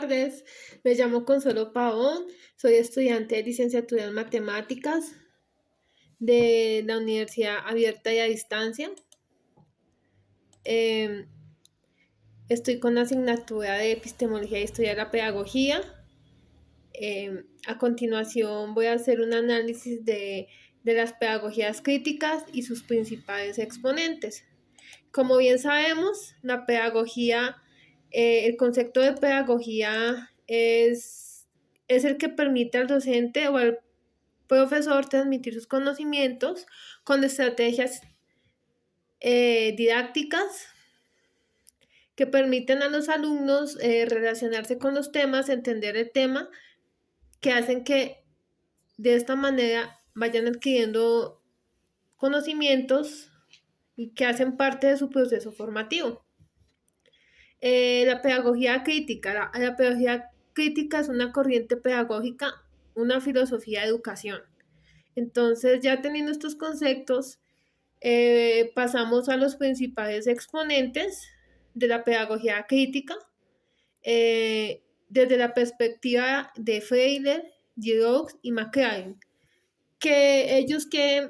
tardes, me llamo Consuelo Pavón, soy estudiante de licenciatura en matemáticas de la Universidad Abierta y a Distancia. Em, Estoy con la asignatura de Epistemología y Historia de la Pedagogía. A continuación voy a hacer un análisis de las pedagogías críticas y sus principales exponentes. Como bien sabemos, la pedagogía, el concepto de pedagogía es el que permite al docente o al profesor transmitir sus conocimientos con estrategias didácticas que permiten a los alumnos relacionarse con los temas, entender el tema, que hacen que de esta manera vayan adquiriendo conocimientos y que hacen parte de su proceso formativo. La pedagogía crítica. La pedagogía crítica es una corriente pedagógica, una filosofía de educación. Entonces, ya teniendo estos conceptos, pasamos a los principales exponentes de la pedagogía crítica, desde la perspectiva de Freire, Giroux y McCrae, que ellos que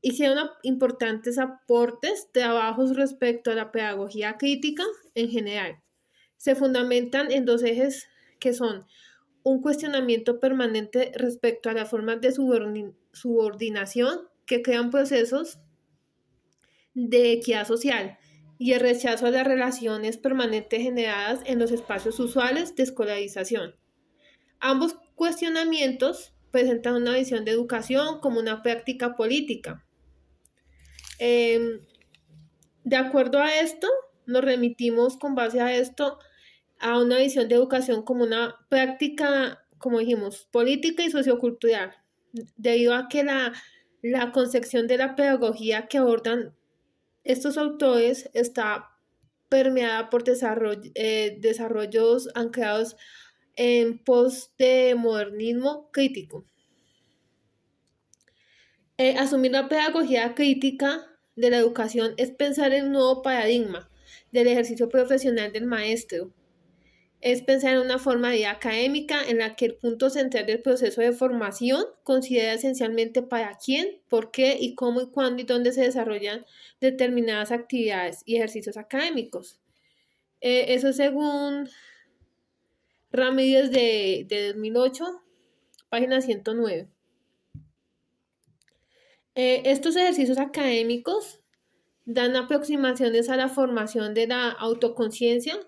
hicieron importantes aportes, trabajos respecto a la pedagogía crítica en general. Se fundamentan en dos ejes que son un cuestionamiento permanente respecto a las formas de subordinación que crean procesos de equidad social y el rechazo a las relaciones permanentes generadas en los espacios usuales de escolarización. Ambos cuestionamientos presentan una visión de educación como una práctica política. De acuerdo a esto, nos remitimos con base a esto a una visión de educación como una práctica, como dijimos, política y sociocultural, debido a que la concepción de la pedagogía que abordan estos autores está permeada por desarrollos anclados en pos de modernismo crítico. Asumir la pedagogía crítica de la educación es pensar en un nuevo paradigma del ejercicio profesional del maestro. Es pensar en una forma de vida académica en la que el punto central del proceso de formación considera esencialmente para quién, por qué y cómo y cuándo y dónde se desarrollan determinadas actividades y ejercicios académicos. Eso según Ramírez de 2008, página 109. Estos ejercicios académicos dan aproximaciones a la formación de la autoconciencia,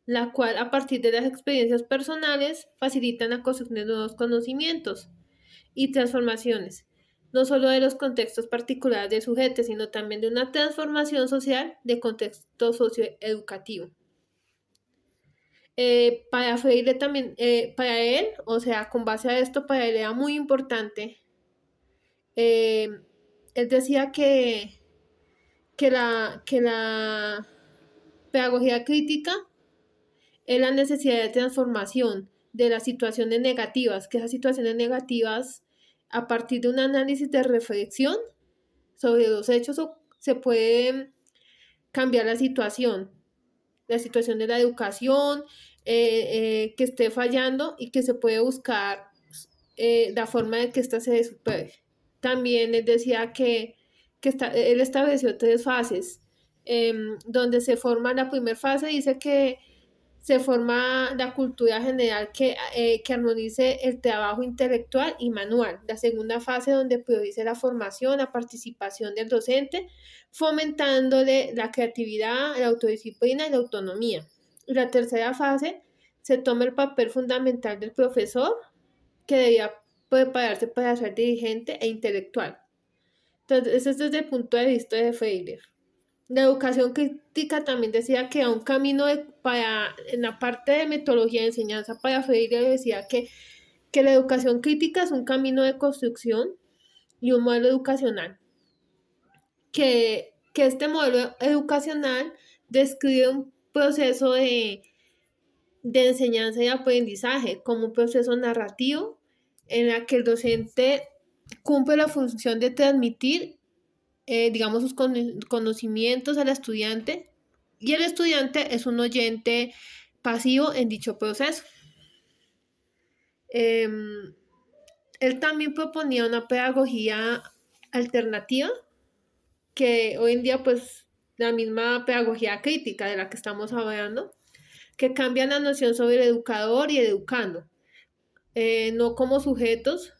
la cual a partir de las experiencias personales facilitan la construcción de nuevos conocimientos y transformaciones, no solo de los contextos particulares del sujeto, sino también de una transformación social de contexto socioeducativo. Para Freire también, para él, o sea, con base a esto, para él era muy importante. Él decía que la pedagogía crítica es la necesidad de transformación de las situaciones negativas, que esas situaciones negativas, a partir de un análisis de reflexión sobre los hechos, se puede cambiar la situación de la educación que esté fallando y que se puede buscar la forma de que ésta se supere. También él decía que él estableció 3 fases, donde se forma la primera fase, dice que se forma la cultura general que armonice el trabajo intelectual y manual. La segunda fase donde priorice la formación, la participación del docente, fomentándole la creatividad, la autodisciplina y la autonomía. Y la tercera fase se toma el papel fundamental del profesor, que debía prepararse para ser dirigente e intelectual. Entonces, eso es desde el punto de vista de Freire. La educación crítica también decía que era un camino en la parte de metodología de enseñanza para Freire decía que la educación crítica es un camino de construcción y un modelo educacional. Que este modelo educacional describe un proceso de enseñanza y aprendizaje como un proceso narrativo en la que el docente cumple la función de transmitir digamos, sus conocimientos al estudiante y el estudiante es un oyente pasivo en dicho proceso. Él también proponía una pedagogía alternativa que hoy en día pues la misma pedagogía crítica de la que estamos hablando, que cambia la noción sobre el educador y el educando, no como sujetos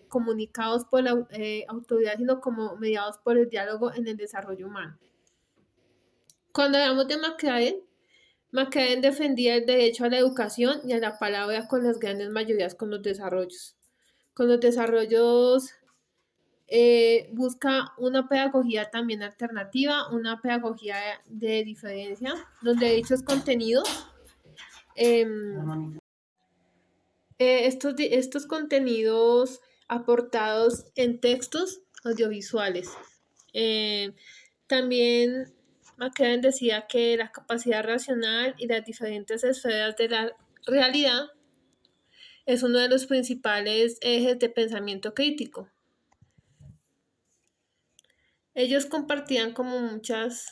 comunicados por la autoridad, sino como mediados por el diálogo en el desarrollo humano. Cuando hablamos de McCain defendía el derecho a la educación y a la palabra con las grandes mayorías con los desarrollos. Con los desarrollos busca una pedagogía también alternativa, una pedagogía de diferencia, donde dichos contenidos, estos contenidos aportados en textos audiovisuales. También McCain decía que la capacidad racional y las diferentes esferas de la realidad es uno de los principales ejes de pensamiento crítico. Ellos compartían como muchas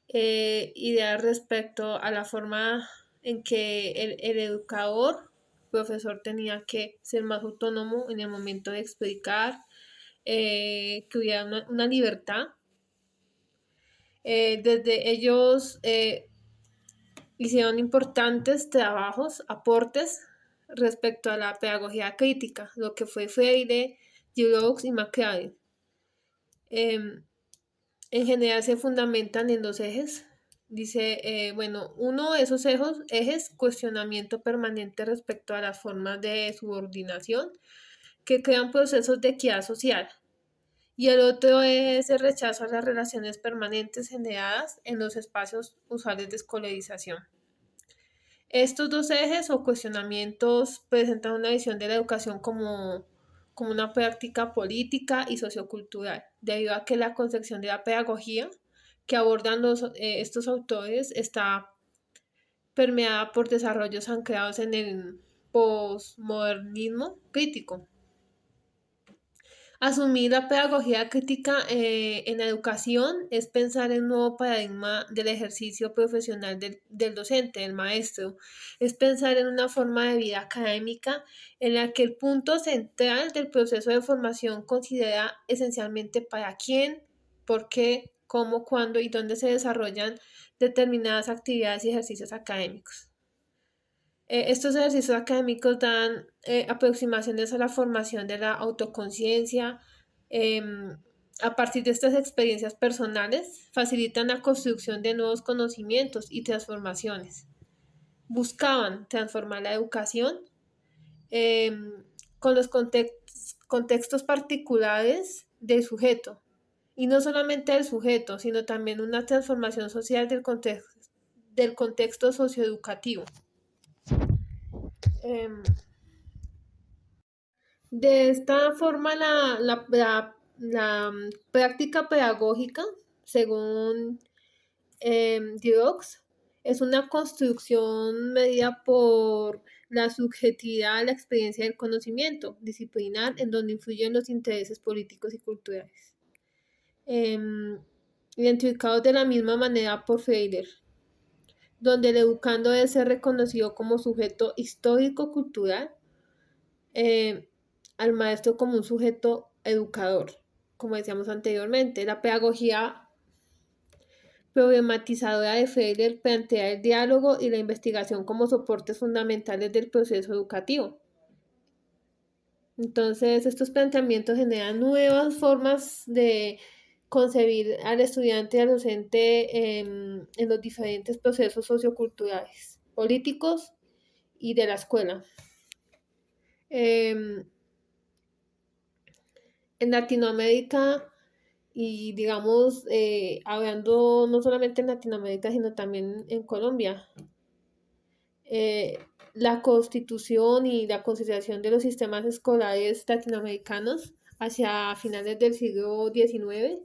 ideas respecto a la forma en que el educador, profesor, tenía que ser más autónomo en el momento de explicar, que hubiera una libertad. Desde ellos hicieron importantes trabajos, aportes respecto a la pedagogía crítica, lo que fue Freire, Giroux y McCain. En general se fundamentan en dos ejes. Dice, uno de esos ejes, cuestionamiento permanente respecto a las formas de subordinación que crean procesos de equidad social. Y el otro es el rechazo a las relaciones permanentes generadas en los espacios usuales de escolarización. Estos dos ejes o cuestionamientos presentan una visión de la educación como una práctica política y sociocultural, debido a que la concepción de la pedagogía que abordan estos autores está permeada por desarrollos anclados en el posmodernismo crítico. Asumir la pedagogía crítica en la educación es pensar en un nuevo paradigma del ejercicio profesional del docente, del maestro. Es pensar en una forma de vida académica en la que el punto central del proceso de formación considera esencialmente para quién, por qué, cómo, cuándo y dónde se desarrollan determinadas actividades y ejercicios académicos. Estos ejercicios académicos dan aproximaciones a la formación de la autoconciencia. A partir de estas experiencias personales, facilitan la construcción de nuevos conocimientos y transformaciones. Buscaban transformar la educación con los contextos particulares del sujeto. Y no solamente del sujeto, sino también una transformación social del contexto socioeducativo. De esta forma, la práctica pedagógica, según Dirox, es una construcción medida por la subjetividad, la experiencia del conocimiento disciplinar, en donde influyen los intereses políticos y culturales. Identificados de la misma manera por Freire, donde el educando debe ser reconocido como sujeto histórico-cultural, al maestro como un sujeto educador, como decíamos anteriormente. La pedagogía problematizadora de Freire plantea el diálogo y la investigación como soportes fundamentales del proceso educativo. Entonces, estos planteamientos generan nuevas formas de concebir al estudiante y al docente en los diferentes procesos socioculturales, políticos y de la escuela. En Latinoamérica y digamos, hablando no solamente en Latinoamérica, sino también en Colombia, la constitución y la consideración de los sistemas escolares latinoamericanos hacia finales del siglo XIX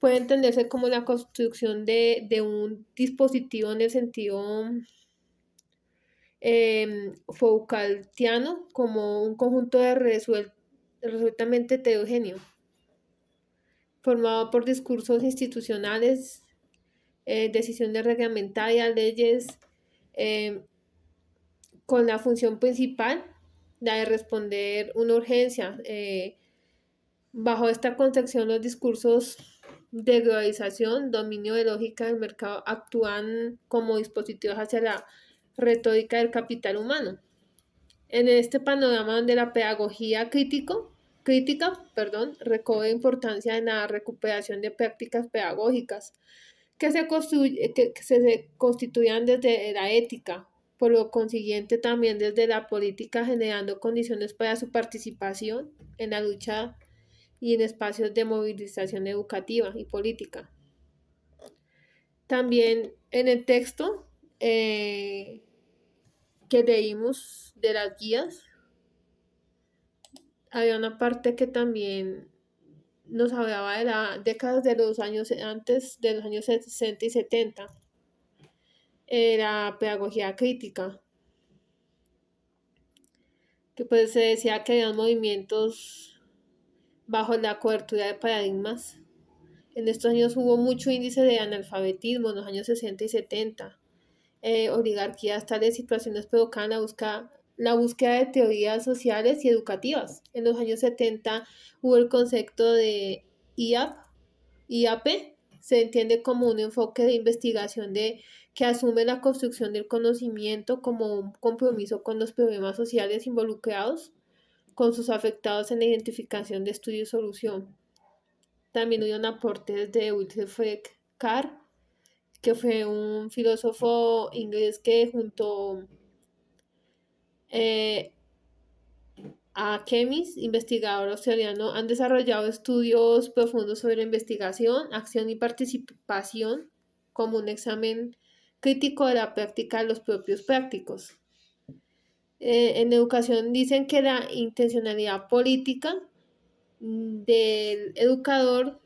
puede entenderse como la construcción de un dispositivo en el sentido Foucaultiano, como un conjunto de resueltamente heterogéneo, formado por discursos institucionales decisiones reglamentarias, leyes, eh, con la función principal, la de responder una urgencia. Bajo esta concepción, los discursos de globalización, dominio de lógica del mercado, actúan como dispositivos hacia la retórica del capital humano. En este panorama donde la pedagogía crítica, recobre importancia en la recuperación de prácticas pedagógicas que se constituyan desde la ética, por lo consiguiente también desde la política, generando condiciones para su participación en la lucha y en espacios de movilización educativa y política. También en el texto que leímos de las guías, había una parte que también nos hablaba de las décadas de los años antes de los años 60 y 70, la pedagogía crítica, que pues se decía que había movimientos bajo la cobertura de paradigmas. En estos años hubo mucho índice de analfabetismo en los años 60 y 70. Oligarquías, tales situaciones provocaban la búsqueda de teorías sociales y educativas. En los años 70 hubo el concepto de IAP, se entiende como un enfoque de investigación que asume la construcción del conocimiento como un compromiso con los problemas sociales involucrados, con sus afectados en la identificación de estudio y solución. También hubo un aporte de Wilfred Carr, que fue un filósofo inglés que junto a Kemis, investigador australiano, han desarrollado estudios profundos sobre investigación, acción y participación como un examen crítico de la práctica de los propios prácticos. En educación dicen que la intencionalidad política del educador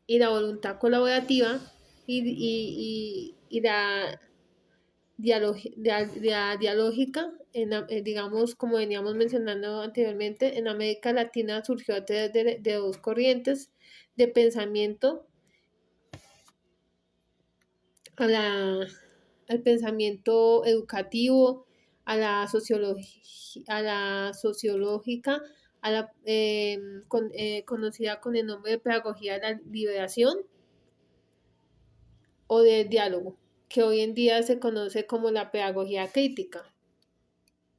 y la voluntad colaborativa y la dialógica, digamos, como veníamos mencionando anteriormente, en América Latina surgió a través de dos corrientes de pensamiento, al pensamiento educativo, a la sociológica, conocida con el nombre de pedagogía de la liberación o del diálogo, que hoy en día se conoce como la pedagogía crítica.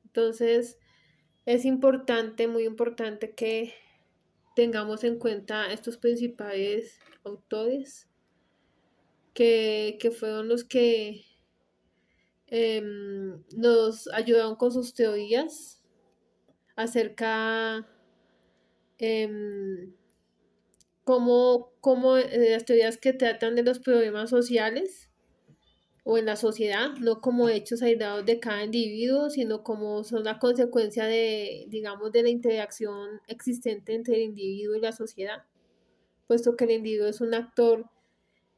Entonces, es importante, muy importante que tengamos en cuenta estos principales autores que fueron los que nos ayudaron con sus teorías acerca cómo las teorías que tratan de los problemas sociales o en la sociedad, no como hechos aislados de cada individuo, sino como son la consecuencia de, digamos, de la interacción existente entre el individuo y la sociedad, puesto que el individuo es un actor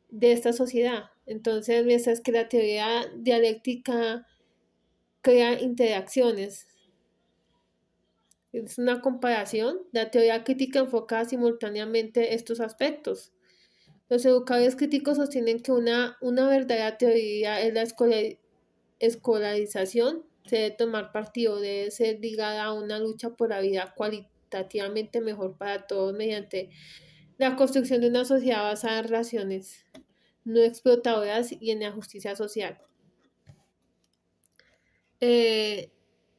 de esta sociedad. Entonces, mientras que la teoría dialéctica crea interacciones, es una comparación, la teoría crítica enfoca simultáneamente estos aspectos. Los educadores críticos sostienen que una verdadera teoría es la escolarización, se debe tomar partido, debe ser ligada a una lucha por la vida cualitativamente mejor para todos mediante la construcción de una sociedad basada en relaciones no explotadoras y en la justicia social. El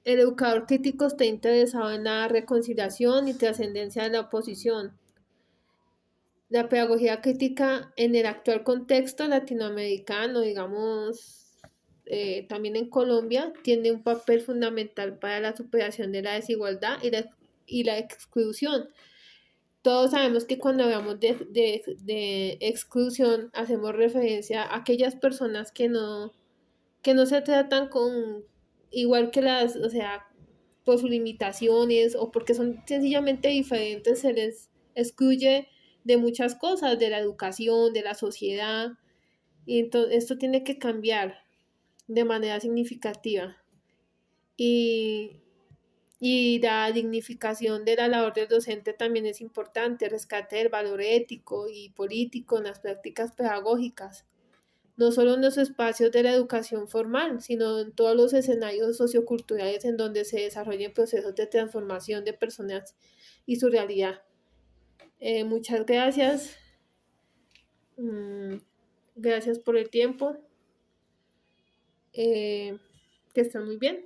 educador crítico está interesado en la reconciliación y trascendencia de la oposición. La pedagogía crítica en el actual contexto latinoamericano, digamos, también en Colombia, tiene un papel fundamental para la superación de la desigualdad y la exclusión. Todos sabemos que cuando hablamos de exclusión hacemos referencia a aquellas personas que no se tratan con igual que las, o sea, por sus limitaciones o porque son sencillamente diferentes, se les excluye de muchas cosas, de la educación, de la sociedad, y entonces esto tiene que cambiar de manera significativa. Y la dignificación de la labor del docente también es importante, rescate del valor ético y político en las prácticas pedagógicas. no solo en los espacios de la educación formal, sino en todos los escenarios socioculturales en donde se desarrollen procesos de transformación de personas y su realidad. Muchas gracias. Gracias por el tiempo. Que estén muy bien.